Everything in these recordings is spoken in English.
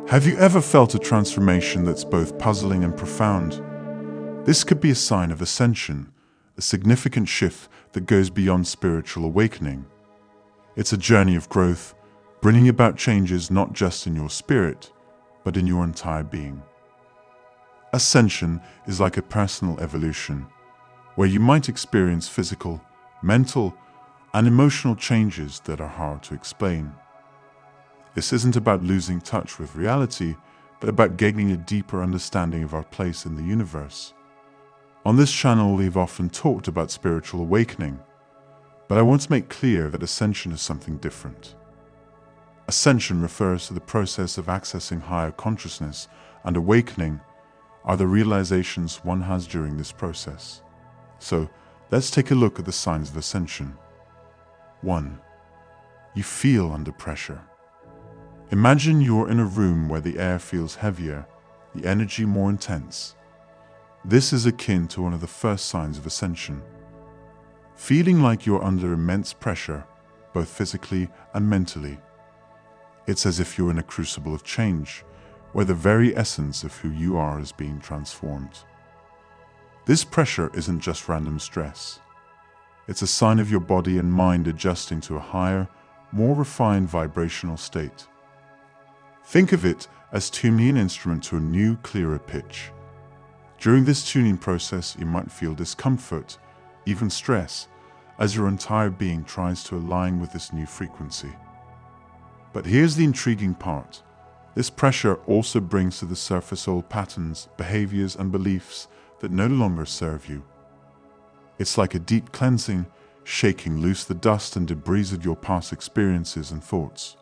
Have you ever felt a transformation that's both puzzling and profound? This could be a sign of ascension, a significant shift that goes beyond spiritual awakening. It's a journey of growth, bringing about changes not just in your spirit, but in your entire being. Ascension is like a personal evolution, where you might experience physical, mental, and emotional changes that are hard to explain. This isn't about losing touch with reality, but about gaining a deeper understanding of our place in the universe. On this channel, we've often talked about spiritual awakening, but I want to make clear that ascension is something different. Ascension refers to the process of accessing higher consciousness, and awakening are the realizations one has during this process. So, let's take a look at the signs of ascension. 1. You feel under pressure. Imagine you're in a room where the air feels heavier, the energy more intense. This is akin to one of the first signs of ascension. Feeling like you're under immense pressure, both physically and mentally. It's as if you're in a crucible of change, where the very essence of who you are is being transformed. This pressure isn't just random stress. It's a sign of your body and mind adjusting to a higher, more refined vibrational state. Think of it as tuning an instrument to a new, clearer pitch. During this tuning process, you might feel discomfort, even stress, as your entire being tries to align with this new frequency. But here's the intriguing part. This pressure also brings to the surface old patterns, behaviors, and beliefs that no longer serve you. It's like a deep cleansing, shaking loose the dust and debris of your past experiences and thoughts.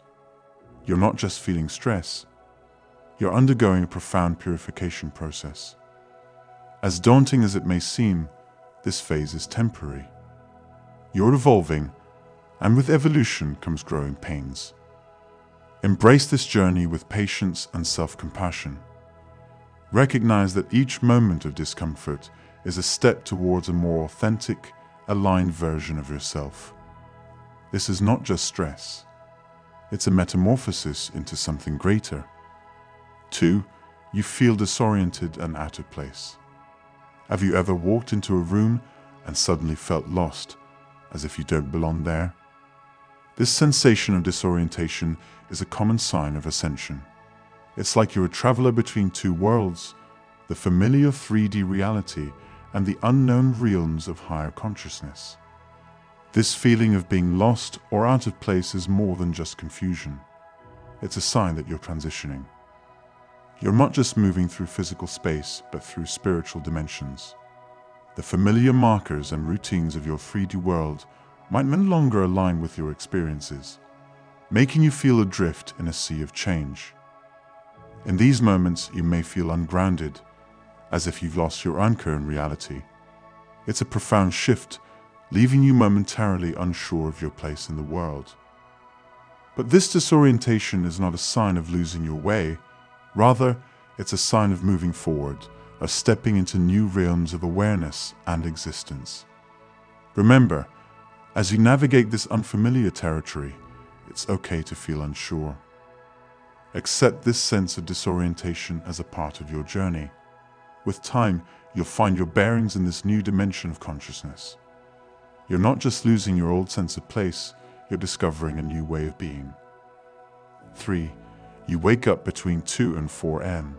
You're not just feeling stress, you're undergoing a profound purification process. As daunting as it may seem, this phase is temporary. You're evolving, and with evolution comes growing pains. Embrace this journey with patience and self-compassion. Recognize that each moment of discomfort is a step towards a more authentic, aligned version of yourself. This is not just stress. It's a metamorphosis into something greater. 2. You feel disoriented and out of place. Have you ever walked into a room and suddenly felt lost, as if you don't belong there? This sensation of disorientation is a common sign of ascension. It's like you're a traveler between two worlds, the familiar 3D reality and the unknown realms of higher consciousness. This feeling of being lost or out of place is more than just confusion. It's a sign that you're transitioning. You're not just moving through physical space, but through spiritual dimensions. The familiar markers and routines of your 3D world might no longer align with your experiences, making you feel adrift in a sea of change. In these moments, you may feel ungrounded, as if you've lost your anchor in reality. It's a profound shift, leaving you momentarily unsure of your place in the world. But this disorientation is not a sign of losing your way. Rather, it's a sign of moving forward, of stepping into new realms of awareness and existence. Remember, as you navigate this unfamiliar territory, it's okay to feel unsure. Accept this sense of disorientation as a part of your journey. With time, you'll find your bearings in this new dimension of consciousness. You're not just losing your old sense of place, you're discovering a new way of being. 3. You wake up between 2 and 4 a.m.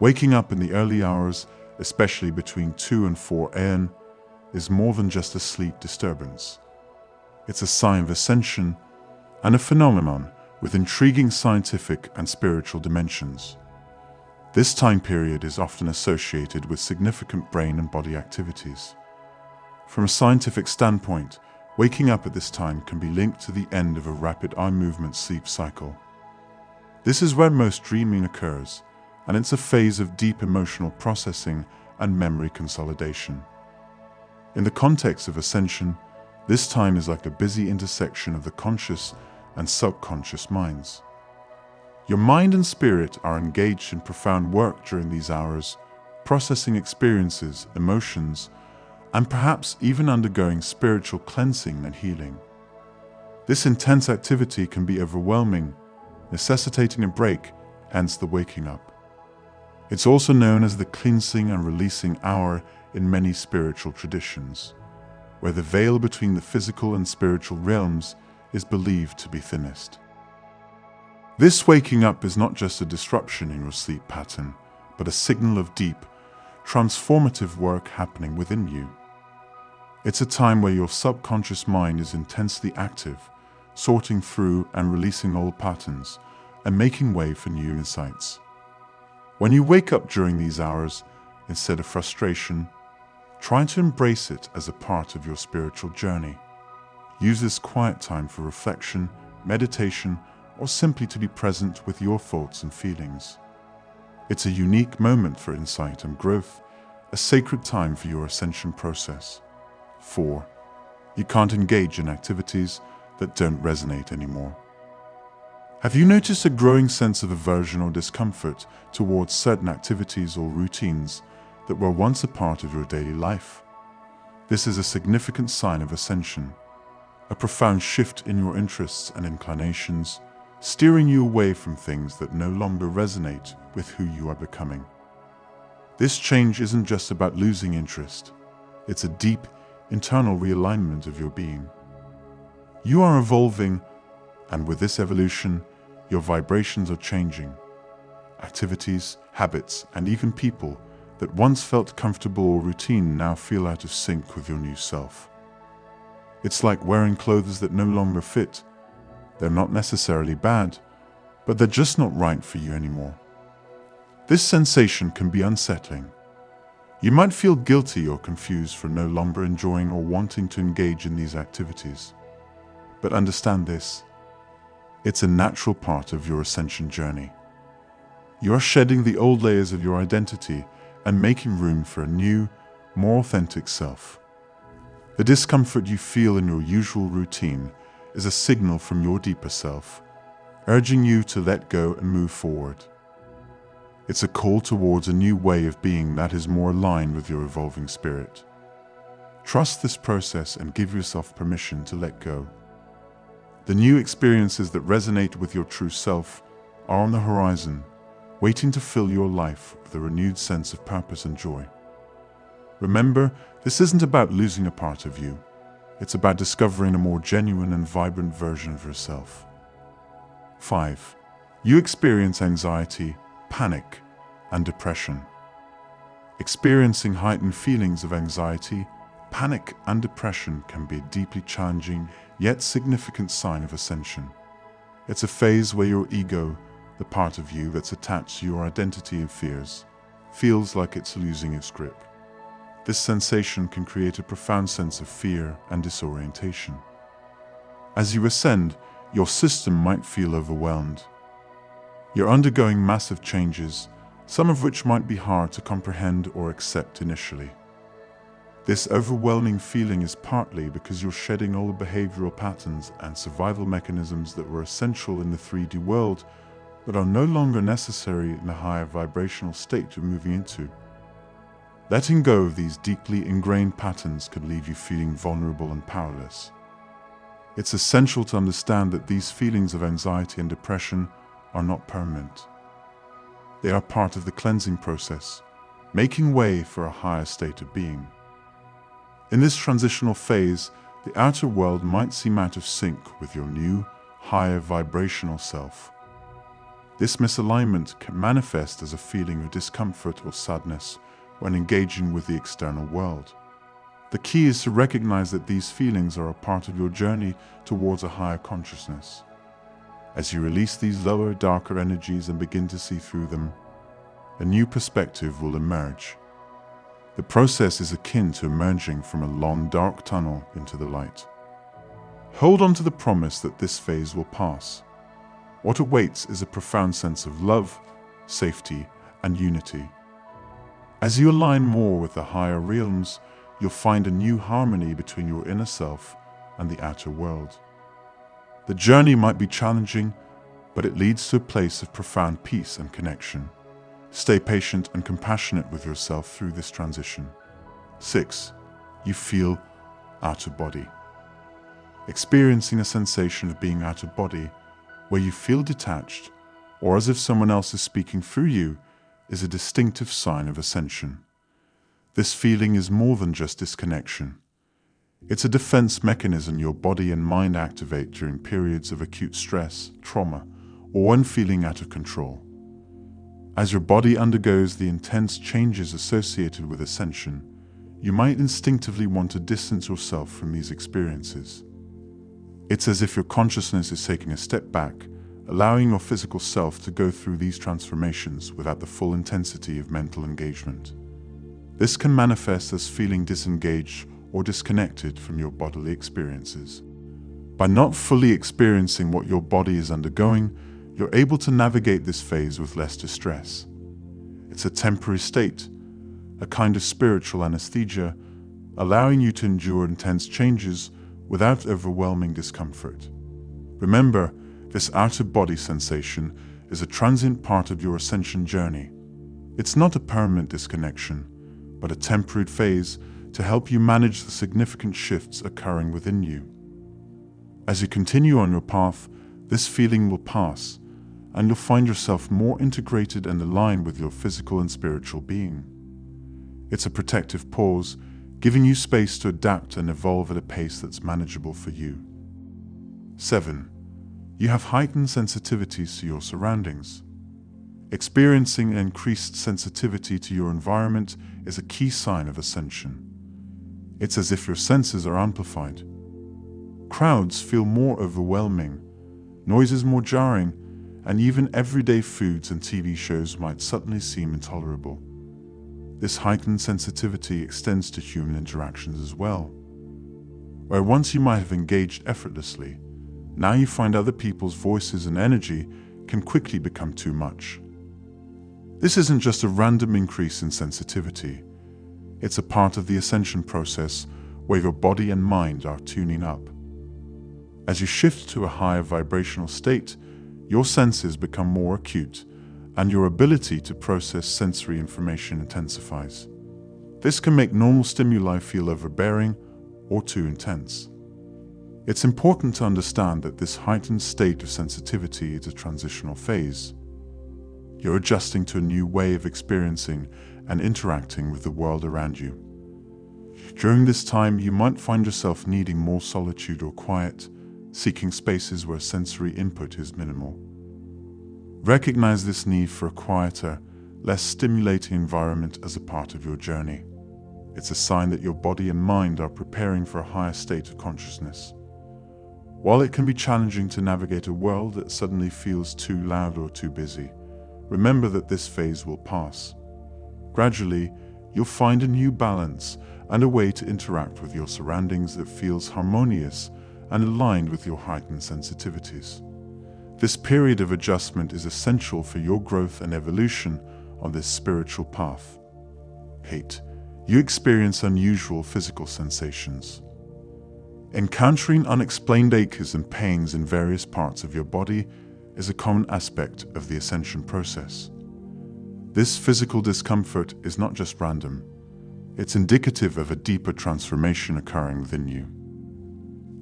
Waking up in the early hours, especially between 2 and 4 a.m., is more than just a sleep disturbance. It's a sign of ascension and a phenomenon with intriguing scientific and spiritual dimensions. This time period is often associated with significant brain and body activities. From a scientific standpoint, waking up at this time can be linked to the end of a rapid eye movement sleep cycle. This is where most dreaming occurs, and it's a phase of deep emotional processing and memory consolidation. In the context of ascension, this time is like a busy intersection of the conscious and subconscious minds. Your mind and spirit are engaged in profound work during these hours, processing experiences, emotions, and perhaps even undergoing spiritual cleansing and healing. This intense activity can be overwhelming, necessitating a break hence the waking up. It's also known as the cleansing and releasing hour in many spiritual traditions, where the veil between the physical and spiritual realms is believed to be thinnest. This waking up is not just a disruption in your sleep pattern, but a signal of deep, transformative work happening within you. It's a time where your subconscious mind is intensely active, sorting through and releasing old patterns and making way for new insights. When you wake up during these hours, instead of frustration, try to embrace it as a part of your spiritual journey. Use this quiet time for reflection, meditation, or simply to be present with your thoughts and feelings. It's a unique moment for insight and growth, a sacred time for your ascension process. 4. You can't engage in activities that don't resonate anymore. Have you noticed a growing sense of aversion or discomfort towards certain activities or routines that were once a part of your daily life? This is a significant sign of ascension, a profound shift in your interests and inclinations, steering you away from things that no longer resonate with who you are becoming. This change isn't just about losing interest, it's a deep, internal realignment of your being. You are evolving, and with this evolution, your vibrations are changing. Activities, habits, and even people that once felt comfortable or routine now feel out of sync with your new self. It's like wearing clothes that no longer fit. They're not necessarily bad, but they're just not right for you anymore. This sensation can be unsettling. You might feel guilty or confused for no longer enjoying or wanting to engage in these activities. But understand this, it's a natural part of your ascension journey. You are shedding the old layers of your identity and making room for a new, more authentic self. The discomfort you feel in your usual routine is a signal from your deeper self, urging you to let go and move forward. It's a call towards a new way of being that is more aligned with your evolving spirit. Trust this process and give yourself permission to let go. The new experiences that resonate with your true self are on the horizon, waiting to fill your life with a renewed sense of purpose and joy. Remember, this isn't about losing a part of you. It's about discovering a more genuine and vibrant version of yourself. 5. You experience anxiety, panic, and depression. Experiencing heightened feelings of anxiety, panic, and depression can be a deeply challenging yet significant sign of ascension. It's a phase where your ego, the part of you that's attached to your identity and fears, feels like it's losing its grip. This sensation can create a profound sense of fear and disorientation. As you ascend, your system might feel overwhelmed. You're undergoing massive changes, some of which might be hard to comprehend or accept initially. This overwhelming feeling is partly because you're shedding all the behavioral patterns and survival mechanisms that were essential in the 3D world but are no longer necessary in the higher vibrational state you're moving into. Letting go of these deeply ingrained patterns could leave you feeling vulnerable and powerless. It's essential to understand that these feelings of anxiety and depression are not permanent. They are part of the cleansing process, making way for a higher state of being. In this transitional phase, the outer world might seem out of sync with your new, higher vibrational self. This misalignment can manifest as a feeling of discomfort or sadness when engaging with the external world. The key is to recognize that these feelings are a part of your journey towards a higher consciousness. As you release these lower, darker energies and begin to see through them, a new perspective will emerge. The process is akin to emerging from a long, dark tunnel into the light. Hold on to the promise that this phase will pass. What awaits is a profound sense of love, safety, and unity. As you align more with the higher realms, you'll find a new harmony between your inner self and the outer world. The journey might be challenging, but it leads to a place of profound peace and connection. Stay patient and compassionate with yourself through this transition. 6. You feel out of body. Experiencing a sensation of being out of body, where you feel detached, or as if someone else is speaking through you, is a distinctive sign of ascension. This feeling is more than just disconnection. It's a defense mechanism your body and mind activate during periods of acute stress, trauma, or when feeling out of control. As your body undergoes the intense changes associated with ascension, you might instinctively want to distance yourself from these experiences. It's as if your consciousness is taking a step back, allowing your physical self to go through these transformations without the full intensity of mental engagement. This can manifest as feeling disengaged or disconnected from your bodily experiences. By not fully experiencing what your body is undergoing, you're able to navigate this phase with less distress. It's a temporary state, a kind of spiritual anesthesia, allowing you to endure intense changes without overwhelming discomfort. Remember, this out-of-body sensation is a transient part of your ascension journey. It's not a permanent disconnection, but a temporary phase to help you manage the significant shifts occurring within you. As you continue on your path, this feeling will pass, and you'll find yourself more integrated and aligned with your physical and spiritual being. It's a protective pause, giving you space to adapt and evolve at a pace that's manageable for you. 7. You have heightened sensitivities to your surroundings. Experiencing an increased sensitivity to your environment is a key sign of ascension. It's as if your senses are amplified. Crowds feel more overwhelming, noises more jarring, and even everyday foods and TV shows might suddenly seem intolerable. This heightened sensitivity extends to human interactions as well. Where once you might have engaged effortlessly, now you find other people's voices and energy can quickly become too much. This isn't just a random increase in sensitivity. It's a part of the ascension process where your body and mind are tuning up. As you shift to a higher vibrational state, your senses become more acute, and your ability to process sensory information intensifies. This can make normal stimuli feel overbearing or too intense. It's important to understand that this heightened state of sensitivity is a transitional phase. You're adjusting to a new way of experiencing and interacting with the world around you. During this time, you might find yourself needing more solitude or quiet, seeking spaces where sensory input is minimal. Recognize this need for a quieter, less stimulating environment as a part of your journey. It's a sign that your body and mind are preparing for a higher state of consciousness. While it can be challenging to navigate a world that suddenly feels too loud or too busy, remember that this phase will pass. Gradually, you'll find a new balance and a way to interact with your surroundings that feels harmonious and aligned with your heightened sensitivities. This period of adjustment is essential for your growth and evolution on this spiritual path. 8. You experience unusual physical sensations. Encountering unexplained aches and pains in various parts of your body is a common aspect of the ascension process. This physical discomfort is not just random. It's indicative of a deeper transformation occurring within you.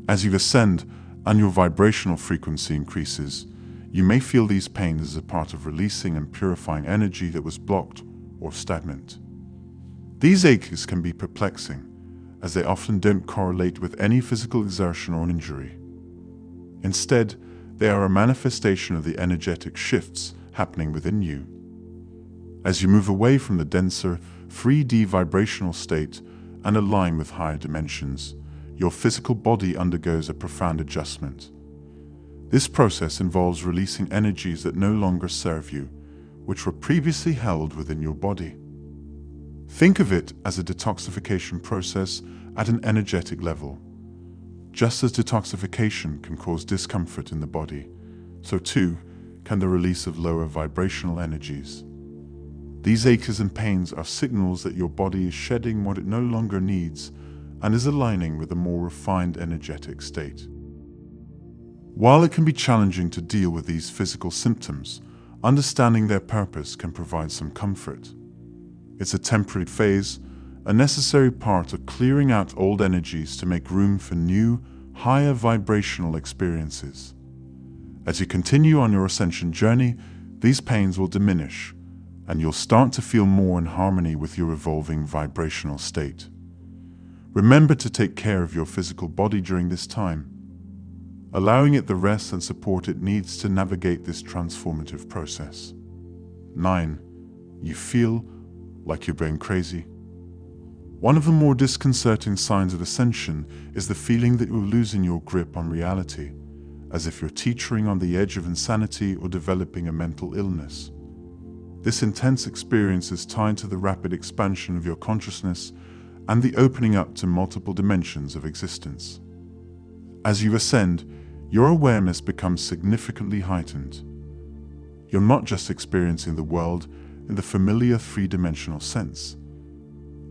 As you ascend and your vibrational frequency increases, you may feel these pains as a part of releasing and purifying energy that was blocked or stagnant. These aches can be perplexing, as they often don't correlate with any physical exertion or injury. Instead, they are a manifestation of the energetic shifts happening within you. As you move away from the denser, 3D vibrational state and align with higher dimensions, your physical body undergoes a profound adjustment. This process involves releasing energies that no longer serve you, which were previously held within your body. Think of it as a detoxification process at an energetic level. Just as detoxification can cause discomfort in the body, so too can the release of lower vibrational energies. These aches and pains are signals that your body is shedding what it no longer needs and is aligning with a more refined energetic state. While it can be challenging to deal with these physical symptoms, understanding their purpose can provide some comfort. It's a temporary phase, a necessary part of clearing out old energies to make room for new, higher vibrational experiences. As you continue on your ascension journey, These pains will diminish, and you'll start to feel more in harmony with your evolving vibrational state. Remember to take care of your physical body during this time, allowing it the rest and support it needs to navigate this transformative process. 9. You feel like you're going crazy. One of the more disconcerting signs of ascension is the feeling that you're losing your grip on reality, as if you're teetering on the edge of insanity or developing a mental illness. This intense experience is tied to the rapid expansion of your consciousness and the opening up to multiple dimensions of existence. As you ascend, your awareness becomes significantly heightened. You're not just experiencing the world in the familiar three-dimensional sense.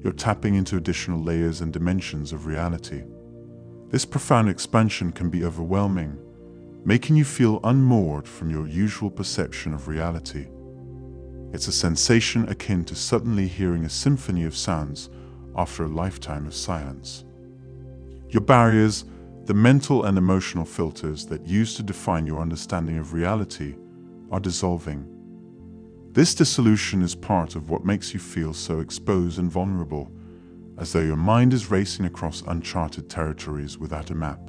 You're tapping into additional layers and dimensions of reality. This profound expansion can be overwhelming, making you feel unmoored from your usual perception of reality. It's a sensation akin to suddenly hearing a symphony of sounds after a lifetime of silence. Your barriers, the mental and emotional filters that used to define your understanding of reality, are dissolving. This dissolution is part of what makes you feel so exposed and vulnerable, as though your mind is racing across uncharted territories without a map.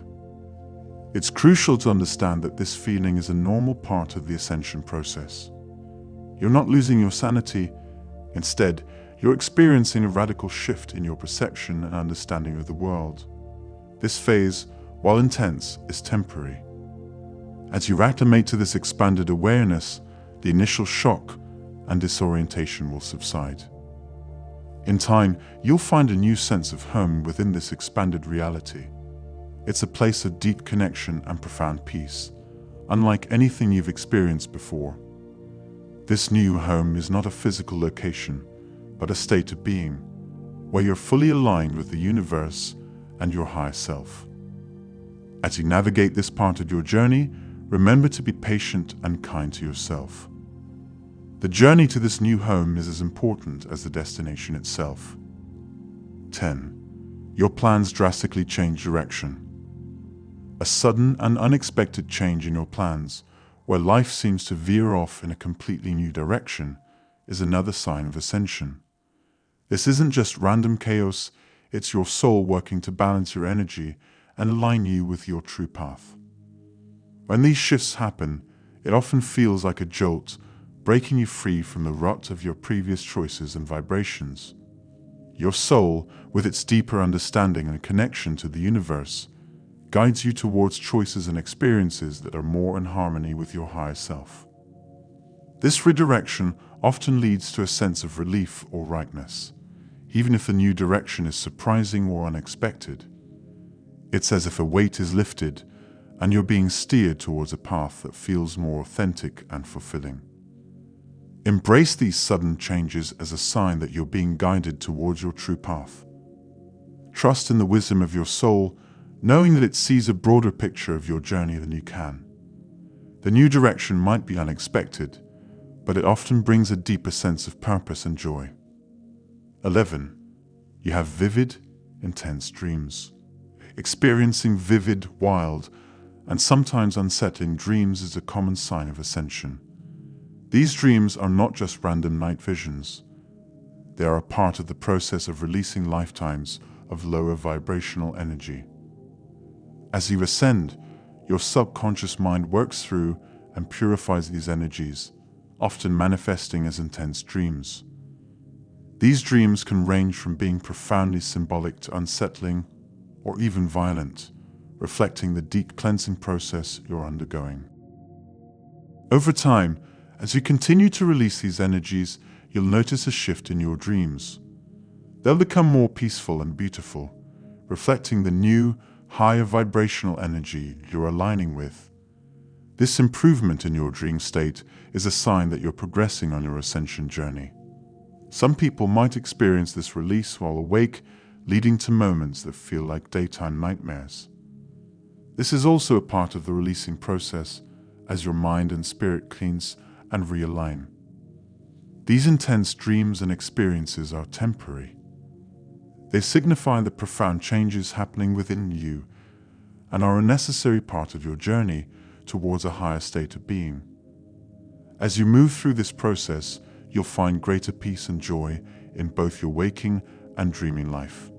It's crucial to understand that this feeling is a normal part of the ascension process. You're not losing your sanity. Instead, you're experiencing a radical shift in your perception and understanding of the world. This phase, while intense, is temporary. As you acclimate to this expanded awareness, the initial shock and disorientation will subside. In time, you'll find a new sense of home within this expanded reality. It's a place of deep connection and profound peace, unlike anything you've experienced before. This new home is not a physical location, but a state of being, where you're fully aligned with the universe and your higher self. As you navigate this part of your journey, remember to be patient and kind to yourself. The journey to this new home is as important as the destination itself. 10. Your plans drastically change direction. A sudden and unexpected change in your plans, where life seems to veer off in a completely new direction, is another sign of ascension. This isn't just random chaos, it's your soul working to balance your energy and align you with your true path. When these shifts happen, it often feels like a jolt, breaking you free from the rut of your previous choices and vibrations. Your soul, with its deeper understanding and connection to the universe, guides you towards choices and experiences that are more in harmony with your higher self. This redirection often leads to a sense of relief or rightness, even if the new direction is surprising or unexpected. It's as if a weight is lifted and you're being steered towards a path that feels more authentic and fulfilling. Embrace these sudden changes as a sign that you're being guided towards your true path. Trust in the wisdom of your soul, knowing that it sees a broader picture of your journey than you can. The new direction might be unexpected, but it often brings a deeper sense of purpose and joy. 11. You have vivid, intense dreams. Experiencing vivid, wild, and sometimes unsettling dreams is a common sign of ascension. These dreams are not just random night visions. They are a part of the process of releasing lifetimes of lower vibrational energy. As you ascend, your subconscious mind works through and purifies these energies, often manifesting as intense dreams. These dreams can range from being profoundly symbolic to unsettling or even violent, reflecting the deep cleansing process you're undergoing. Over time, as you continue to release these energies, you'll notice a shift in your dreams. They'll become more peaceful and beautiful, reflecting the new, higher vibrational energy you're aligning with. This improvement in your dream state is a sign that you're progressing on your ascension journey. Some people might experience this release while awake, leading to moments that feel like daytime nightmares. This is also a part of the releasing process as your mind and spirit cleanse and realign. These intense dreams and experiences are temporary. They signify the profound changes happening within you and are a necessary part of your journey towards a higher state of being. As you move through this process, you'll find greater peace and joy in both your waking and dreaming life.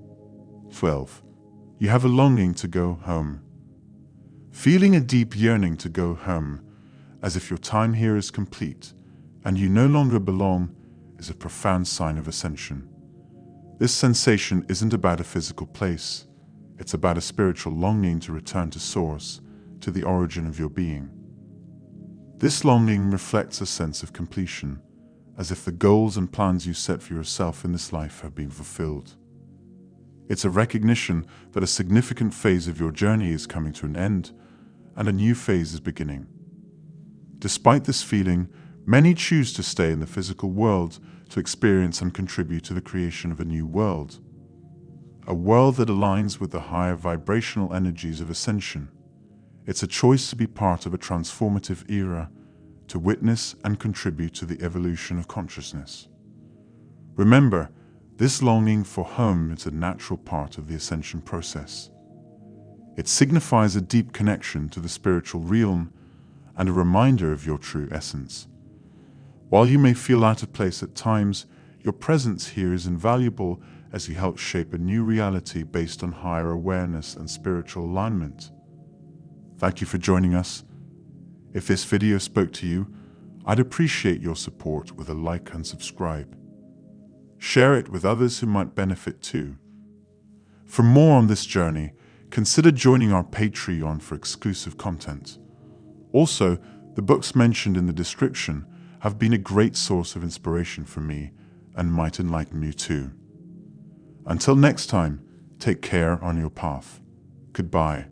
12. You have a longing to go home. Feeling a deep yearning to go home, as if your time here is complete and you no longer belong, is a profound sign of ascension. This sensation isn't about a physical place. It's about a spiritual longing to return to Source, to the origin of your being. This longing reflects a sense of completion, as if the goals and plans you set for yourself in this life have been fulfilled. It's a recognition that a significant phase of your journey is coming to an end, and a new phase is beginning. Despite this feeling, many choose to stay in the physical world to experience and contribute to the creation of a new world. A world that aligns with the higher vibrational energies of Ascension. It's a choice to be part of a transformative era, to witness and contribute to the evolution of consciousness. Remember, this longing for home is a natural part of the Ascension process. It signifies a deep connection to the spiritual realm and a reminder of your true essence. While you may feel out of place at times, your presence here is invaluable as you help shape a new reality based on higher awareness and spiritual alignment. Thank you for joining us. If this video spoke to you, I'd appreciate your support with a like and subscribe. Share it with others who might benefit too. For more on this journey, consider joining our Patreon for exclusive content. Also, the books mentioned in the description have been a great source of inspiration for me and might enlighten you too. Until next time, take care on your path. Goodbye.